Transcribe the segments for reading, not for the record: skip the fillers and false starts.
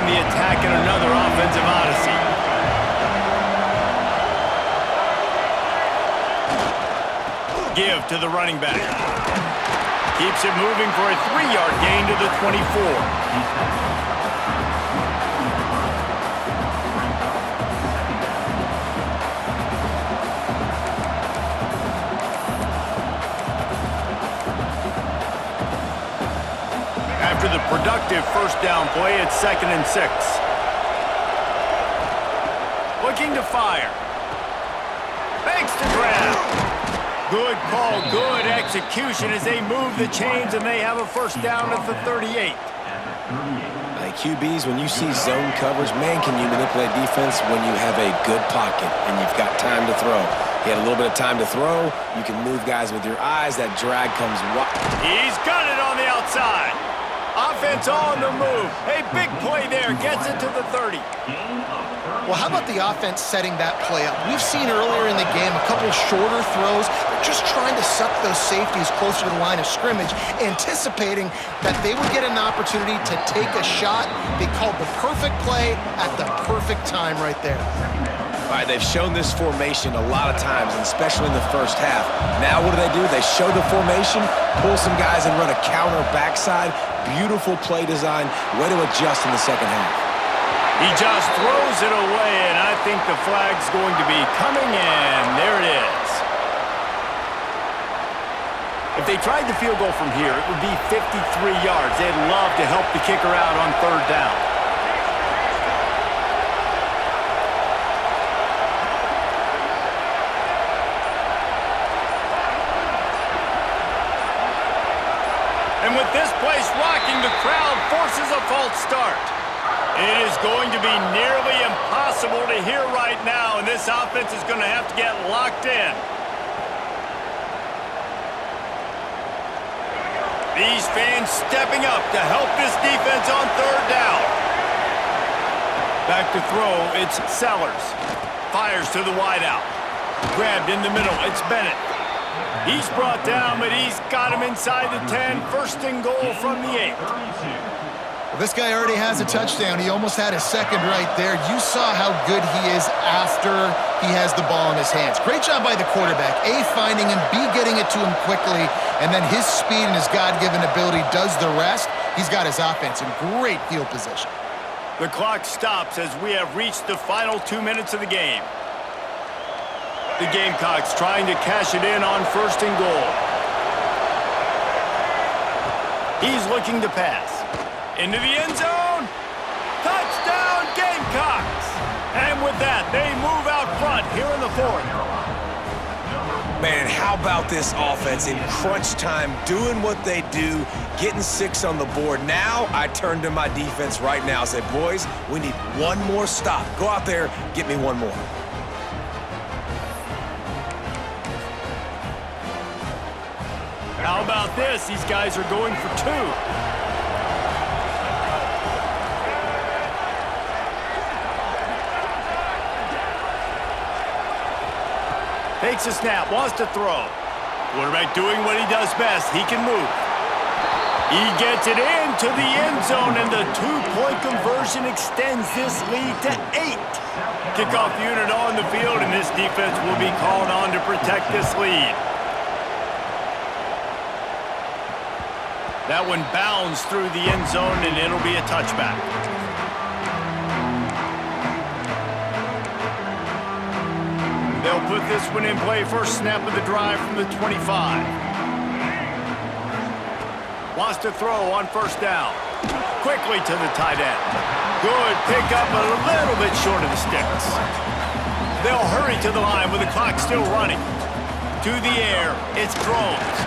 the attack in another offensive odyssey. Give to the running back. Keeps it moving for a 3-yard gain to the 24. After the productive first down play, it's 2nd and 6. Looking to fire. Fakes the grab. Good call, good execution as they move the chains and they have a first down at the 38. QBs, when you see zone coverage, man, can you manipulate defense when you have a good pocket and you've got time to throw. He had a little bit of time to throw. You can move guys with your eyes. That drag comes wide. He's got it on the outside. Offense on the move. A big play there. Gets it to the 30. Well, how about the offense setting that play up? We've seen earlier in the game a couple shorter throws. They're just trying to suck those safeties closer to the line of scrimmage, anticipating that they would get an opportunity to take a shot. They called the perfect play at the perfect time right there. All right, they've shown this formation a lot of times, and especially in the first half. Now what do? They show the formation, pull some guys and run a counter backside. Beautiful play design. Way to adjust in the second half. He just throws it away, and I think the flag's going to be coming in. There it is. If they tried the field goal from here, it would be 53 yards. They'd love to help the kicker out on 3rd down. And with this place rocking, the crowd forces a false start. It is going to be nearly impossible to hear right now, and this offense is going to have to get locked in. These fans stepping up to help this defense on 3rd down. Back to throw, it's Sellers. Fires to the wideout. Grabbed in the middle, it's Bennett. He's brought down, but he's got him inside the 10. 1st and goal from the 8. Well, this guy already has a touchdown. He almost had a second right there. You saw how good he is after he has the ball in his hands. Great job by the quarterback. A, finding him, B, getting it to him quickly, and then his speed and his God-given ability does the rest. He's got his offense in great field position. The clock stops as we have reached the final 2 minutes of the game. The Gamecocks trying to cash it in on 1st and goal. He's looking to pass. Into the end zone. Touchdown, Gamecocks! And with that, they move out front here in the 4th. Man, how about this offense in crunch time, doing what they do, getting 6 on the board. Now I turn to my defense right now and say, boys, we need one more stop. Go out there, get me one more. How about this? These guys are going for 2. Takes a snap, wants to throw. Quarterback doing what he does best. He can move. He gets it into the end zone, and the 2-point conversion extends this lead to 8. Kickoff unit on the field, and this defense will be called on to protect this lead. That one bounds through the end zone, and it'll be a touchback. They'll put this one in play. First snap of the drive from the 25. Wants to throw on 1st down. Quickly to the tight end. Good pickup, but a little bit short of the sticks. They'll hurry to the line with the clock still running. To the air, it's Drones.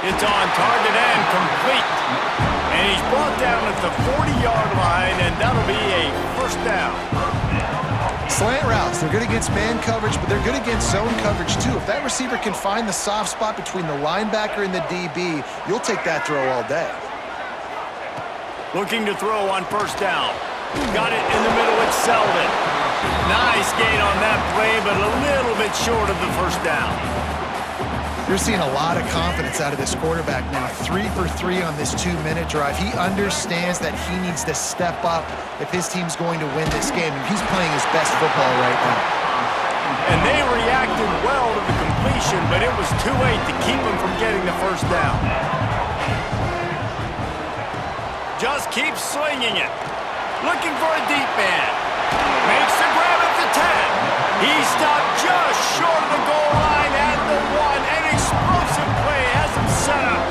It's on target and complete. And he's brought down at the 40-yard line, and that'll be a 1st down. Slant routes, they're good against man coverage, but they're good against zone coverage too. If that receiver can find the soft spot between the linebacker and the DB, you'll take that throw all day. Looking to throw on 1st down. Got it in the middle, it's Selden. Nice gain on that play, but a little bit short of the 1st down. You're seeing a lot of confidence out of this quarterback now. 3 for 3 on this 2-minute drive. He understands that he needs to step up if his team's going to win this game, and he's playing his best football right now. And they reacted well to the completion, but it was too late to keep him from getting the first down. Just keeps slinging it. Looking for a deep man. Makes the grab at the 10. He stopped just short of the goal line at the 1. An explosive play has him set up.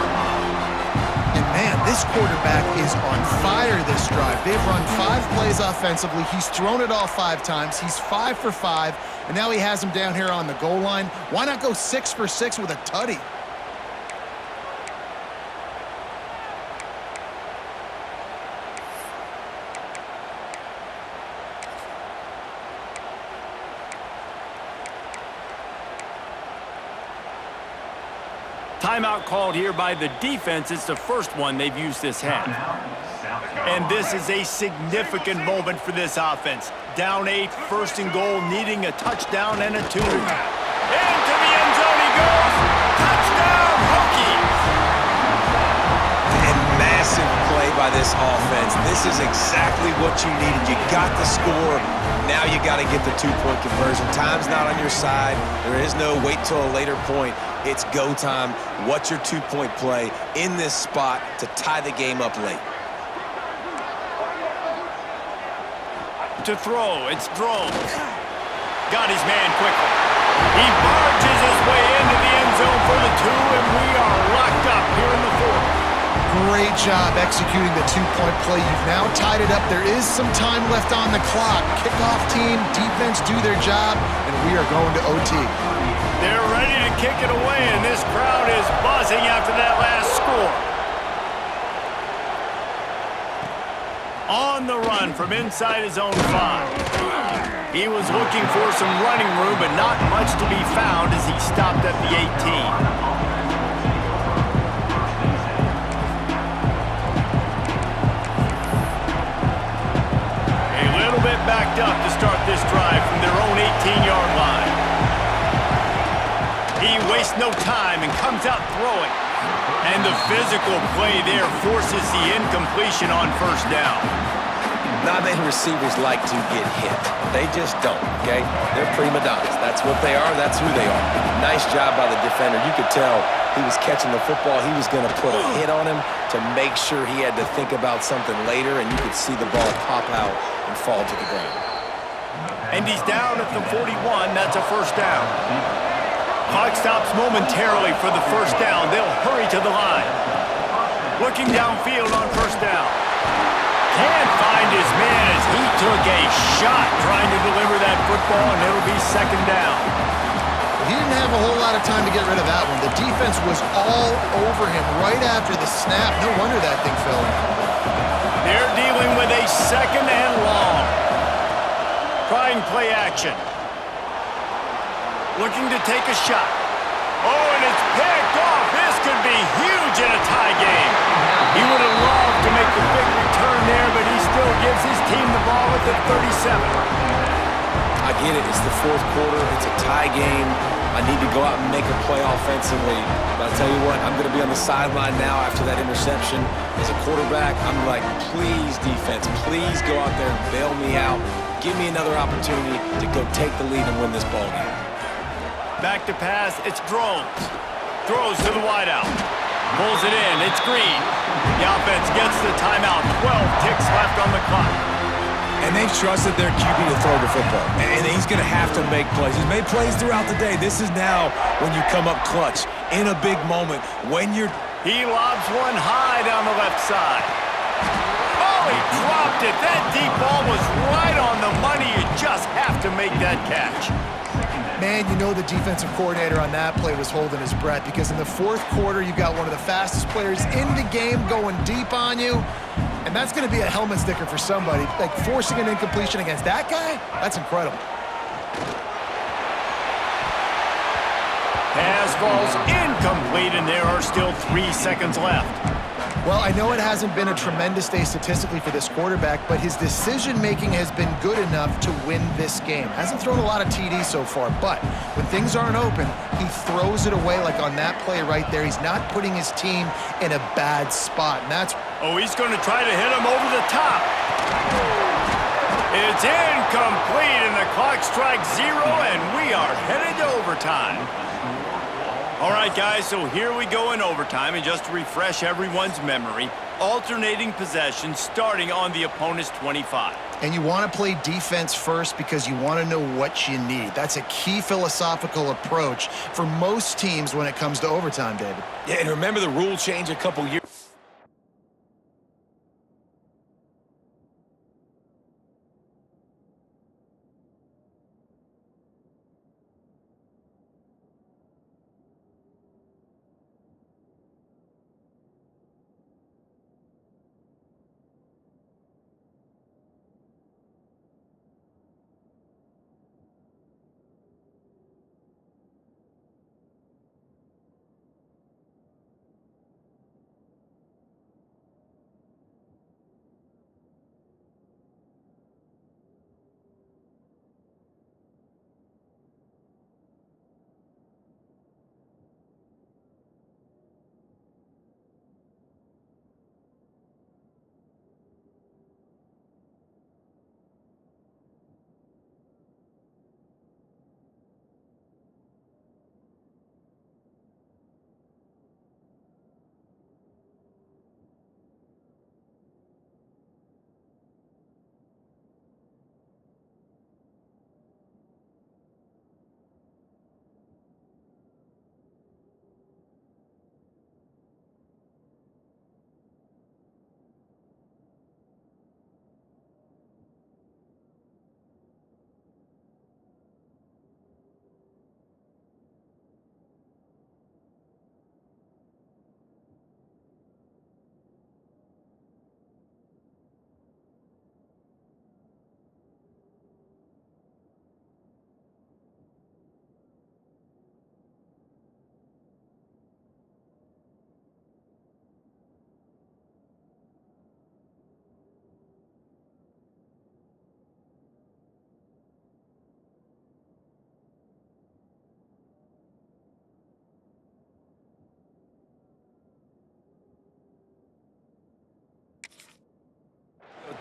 And man, this quarterback is on fire this drive. They've run 5 plays offensively. He's thrown it all 5 times. He's 5 for 5. And now he has him down here on the goal line. Why not go 6 for 6 with a tutty? Timeout called here by the defense. It's the first one they've used this half. And this is a significant moment for this offense. Down 8, first and goal, needing a touchdown and a 2. Into the end zone he goes. Touchdown, Hokies! And massive play by this offense. This is exactly what you needed. You got the score. Now you got to get the 2-point conversion. Time's not on your side. There is no wait till a later point. It's go time. What's your 2-point play in this spot to tie the game up late? To throw, it's Drone. Got his man quickly. He barges his way into the end zone for the 2, and we are locked up here in the 4th. Great job executing the 2-point play. You've now tied it up. There is some time left on the clock. Kickoff team, defense do their job, and we are going to OT. They're ready to kick it away, and this crowd is buzzing after that last score. On the run from inside his own 5. He was looking for some running room, but not much to be found as he stopped at the 18. Backed up to start this drive from their own 18-yard line. He wastes no time and comes out throwing. And the physical play there forces the incompletion on first down. Not many receivers like to get hit. They just don't, okay? They're prima donnas. That's what they are. That's who they are. Nice job by the defender. You could tell he was catching the football. He was going to put a hit on him to make sure he had to think about something later, and you could see the ball pop out and fall to the ground. And he's down at the 41. That's a first down. Clock stops momentarily for the first down. They'll hurry to the line. Looking downfield on first down. Can't find his man as he took a shot trying to deliver that football, and it'll be second down. He didn't have a whole lot of time to get rid of that one. The defense was all over him right after the snap. No wonder that thing fell in. They're dealing with a second and long. Trying play action. Looking to take a shot. Oh, and it's picked off. This could be huge in a tie game. He would have loved to make the big return there, but he still gives his team the ball at the 37. I get it. It's the 4th quarter. It's a tie game. I need to go out and make a play offensively. But I'll tell you what, I'm going to be on the sideline now after that interception. As a quarterback, I'm like, please, defense, please go out there and bail me out. Give me another opportunity to go take the lead and win this ball game. Back to pass, it's Drones. Throws to the wideout. Pulls it in, it's Green. The offense gets the timeout. 12 ticks left on the clock. And they've trusted their QB to throw the football. And he's going to have to make plays. He's made plays throughout the day. This is now when you come up clutch in a big moment. When you're... He lobs one high down the left side. Oh, he dropped it. That deep ball was right on the money. You just have to make that catch. Man, you know the defensive coordinator on that play was holding his breath, because in the 4th quarter, you got one of the fastest players in the game going deep on you, and that's going to be a helmet sticker for somebody. Like, forcing an incompletion against that guy, that's incredible. Pass falls incomplete, and there are still 3 seconds left. Well, I know it hasn't been a tremendous day statistically for this quarterback, but his decision-making has been good enough to win this game. Hasn't thrown a lot of TDs so far, but when things aren't open, he throws it away like on that play right there. He's not putting his team in a bad spot, and that's... Oh, he's going to try to hit him over the top. It's incomplete, and the clock strikes 0, and we are headed to overtime. All right, guys, so here we go in overtime, and just to refresh everyone's memory, alternating possession starting on the opponent's 25. And you want to play defense first because you want to know what you need. That's a key philosophical approach for most teams when it comes to overtime, David. Yeah, and remember the rule change a couple years.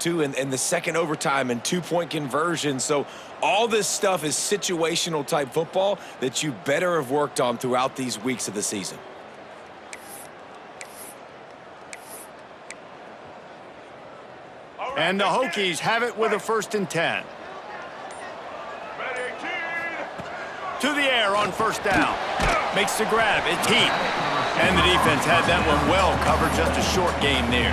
In the second overtime and two-point conversion. So all this stuff is situational type football that you better have worked on throughout these weeks of the season. And the Hokies have it with a 1st and 10. To the air on 1st down. Makes the grab. It's Heath. And the defense had that one well covered. Just a short game there.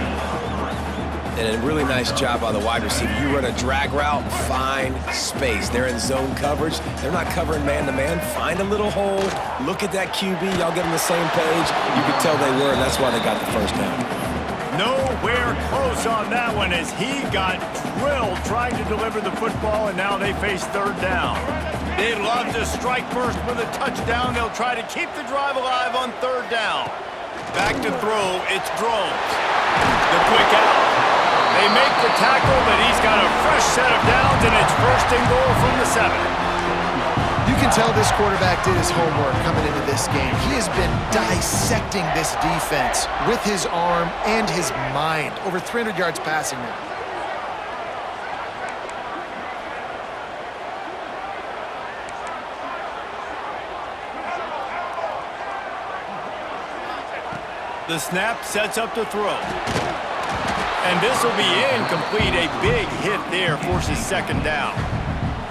And a really nice job by the wide receiver. You run a drag route, find space. They're in zone coverage. They're not covering man-to-man. Find a little hole. Look at that QB. Y'all get on the same page. You could tell they were, and that's why they got the 1st down. Nowhere close on that one as he got drilled trying to deliver the football, and now they face 3rd down. They'd love to strike first with a touchdown. They'll try to keep the drive alive on 3rd down. Back to throw, it's Drones. The quick out. They make the tackle, but he's got a fresh set of downs, and it's 1st and goal from the 7. You can tell this quarterback did his homework coming into this game. He has been dissecting this defense with his arm and his mind. Over 300 yards passing now. The snap sets up the throw. And this will be incomplete. A big hit there forces 2nd down.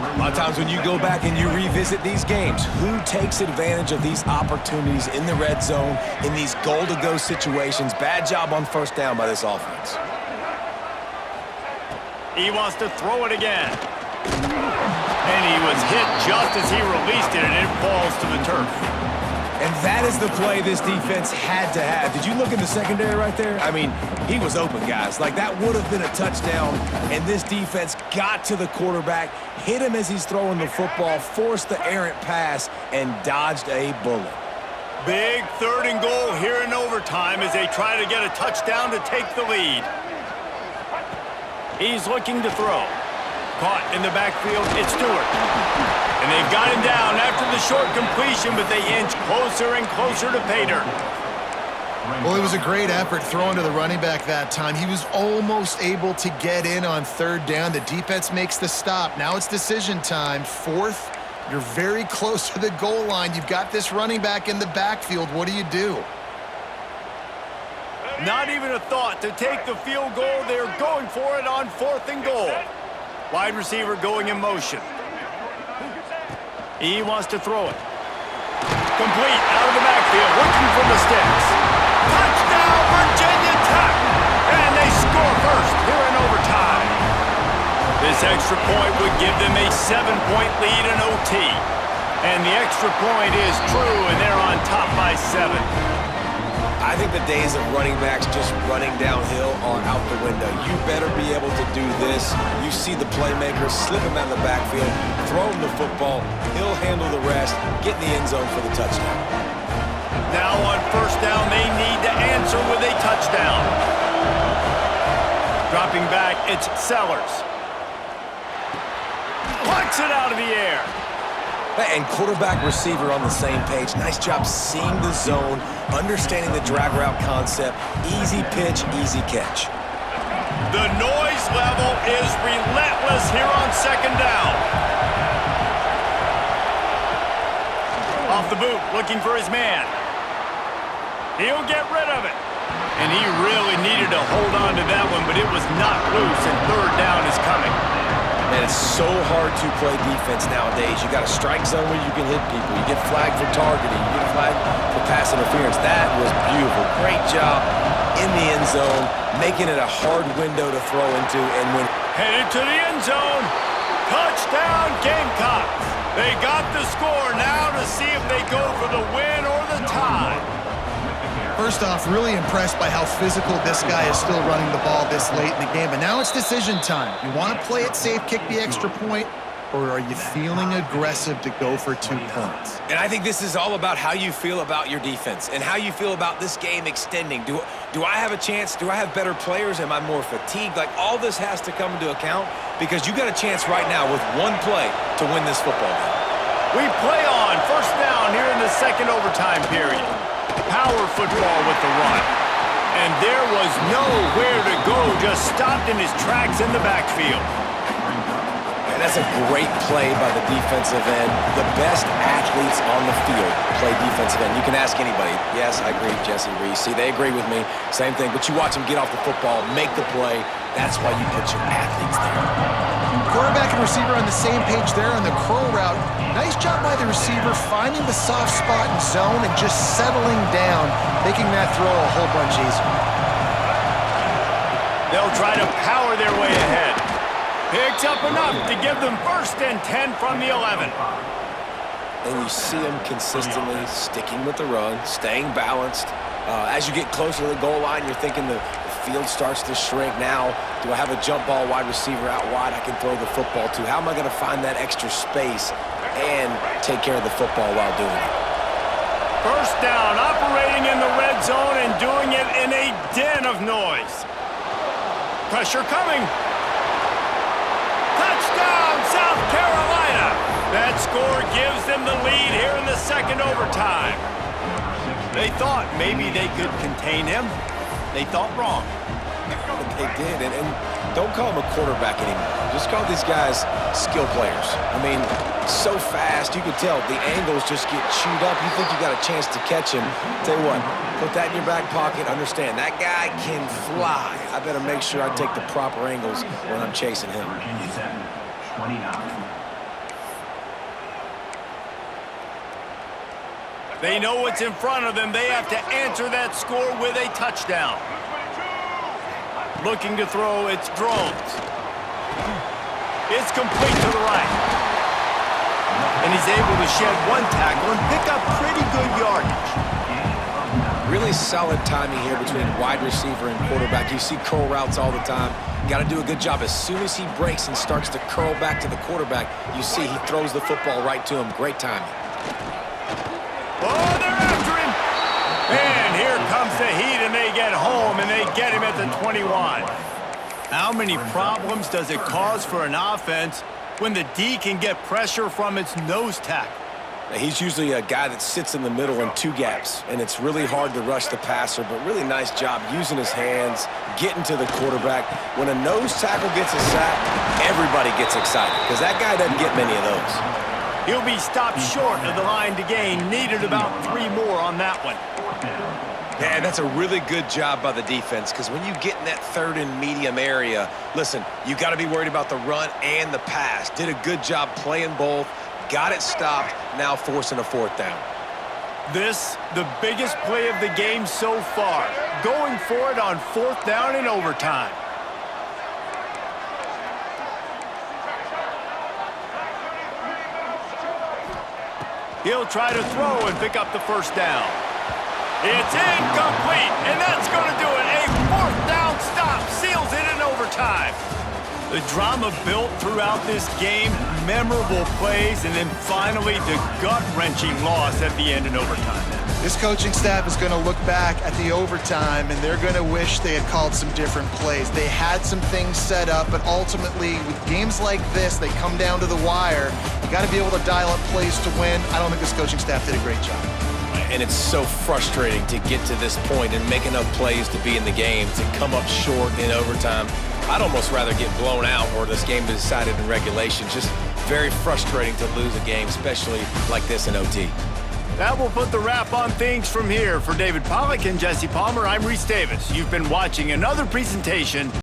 A lot of times when you go back and you revisit these games, who takes advantage of these opportunities in the red zone, in these goal-to-go situations? Bad job on 1st down by this offense. He wants to throw it again. And he was hit just as he released it, and it falls to the turf. And that is the play this defense had to have. Did you look in the secondary right there? I mean, he was open, guys. Like, that would have been a touchdown, and this defense got to the quarterback, hit him as he's throwing the football, forced the errant pass, and dodged a bullet. Big 3rd and goal here in overtime. overtime as they try to get a touchdown to take the lead. He's looking to throw. Caught in the backfield, it's Stewart. And they've got him down after the short completion, but they inch closer and closer to pay dirt. Well, it was a great effort throwing to the running back that time. He was almost able to get in on third down. The defense makes the stop. Now it's decision time. Fourth, you're very close to the goal line. You've got this running back in the backfield. What do you do? Not even a thought to take the field goal. They're going for it on 4th and goal. Wide receiver going in motion. He wants to throw it. Complete out of the backfield, looking for the sticks. Touchdown, Virginia Tech! And they score first here in overtime. This extra point would give them a 7-point lead in OT. And the extra point is true, and they're on top by 7. I think the days of running backs just running downhill are out the window. You better be able to do this. You see the playmaker, slip him out of the backfield, throw him the football, he'll handle the rest, get in the end zone for the touchdown. Now on 1st down, they need to answer with a touchdown. Dropping back, it's Sellers. Plucks it out of the air. And quarterback receiver on the same page. Nice job seeing the zone, understanding the drag route concept. Easy pitch, easy catch. The noise level is relentless here on 2nd down. Off the boot, looking for his man. He'll get rid of it. And he really needed to hold on to that one, but it was not loose, and 3rd down is coming. Man, it's so hard to play defense nowadays. You got a strike zone where you can hit people. You get flagged for targeting. You get flagged for pass interference. That was beautiful. Great job in the end zone, making it a hard window to throw into and win. Headed to the end zone. Touchdown, Gamecocks. They got the score now to see if they go for the win or the tie. First off, really impressed by how physical this guy is still running the ball this late in the game. But now it's decision time. You want to play it safe, kick the extra point, or are you feeling aggressive to go for 2 points? And I think this is all about how you feel about your defense and how you feel about this game extending. Do I have a chance? Do I have better players? Am I more fatigued? Like, all this has to come into account because you got a chance right now with one play to win this football game. We play on 1st down here in the 2nd overtime period. Power football with the run. And there was nowhere to go, just stopped in his tracks in the backfield. And that's a great play by the defensive end. The best athletes on the field play defensive end. You can ask anybody. Yes, I agree, Jesse Reese. See, they agree with me. Same thing. But you watch them get off the football, make the play. That's why you put your athletes there. Quarterback and receiver on the same page there on the curl route. Nice job by the receiver finding the soft spot in zone and just settling down, making that throw a whole bunch easier. They'll try to power their way ahead. Picks up enough to give them 1st and 10 from the 11. And you see them consistently sticking with the run, staying balanced. As you get closer to the goal line, you're thinking the field starts to shrink. Now, do I have a jump ball wide receiver out wide I can throw the football to? How am I going to find that extra space and take care of the football while doing it? 1st down, operating in the red zone and doing it in a den of noise. Pressure coming. Touchdown, South Carolina. That score gives them the lead here in the 2nd overtime. They thought maybe they could contain him. They thought wrong. They did, and don't call him a quarterback anymore. Just call these guys skill players. I mean, so fast, you can tell the angles just get chewed up. You think you got a chance to catch him. Tell you what, put that in your back pocket. Understand, that guy can fly. I better make sure I take the proper angles when I'm chasing him. They know what's in front of them. They have to answer that score with a touchdown. Looking to throw, it's Drones. It's complete to the right. And he's able to shed one tackle and pick up pretty good yardage. Really solid timing here between wide receiver and quarterback. You see curl routes all the time. Got to do a good job. As soon as he breaks and starts to curl back to the quarterback, you see he throws the football right to him. Great timing. Oh, they're after him. And here comes the heat, and they get home, and they get him at the 21. How many problems does it cause for an offense when the D can get pressure from its nose tackle? He's usually a guy that sits in the middle in two gaps, and it's really hard to rush the passer, but really nice job using his hands, getting to the quarterback. When a nose tackle gets a sack, everybody gets excited because that guy doesn't get many of those. He'll be stopped short of the line to gain. Needed about 3 more on that one. Yeah, that's a really good job by the defense because when you get in that third and medium area, listen, you got to be worried about the run and the pass. Did a good job playing both. Got it stopped, now forcing a 4th down. This, the biggest play of the game so far. Going for it on 4th down in overtime. He'll try to throw and pick up the 1st down. It's incomplete, and that's going to do it. A 4th down stop seals it in overtime. The drama built throughout this game, memorable plays, and then finally the gut-wrenching loss at the end in overtime. This coaching staff is going to look back at the overtime, and they're going to wish they had called some different plays. They had some things set up, but ultimately, with games like this, they come down to the wire. You got to be able to dial up plays to win. I don't think this coaching staff did a great job. And it's so frustrating to get to this point and make enough plays to be in the game, to come up short in overtime. I'd almost rather get blown out or this game is decided in regulation. Just very frustrating to lose a game, especially like this in OT. That will put the wrap on things from here. For David Pollack and Jesse Palmer, I'm Reese Davis. You've been watching another presentation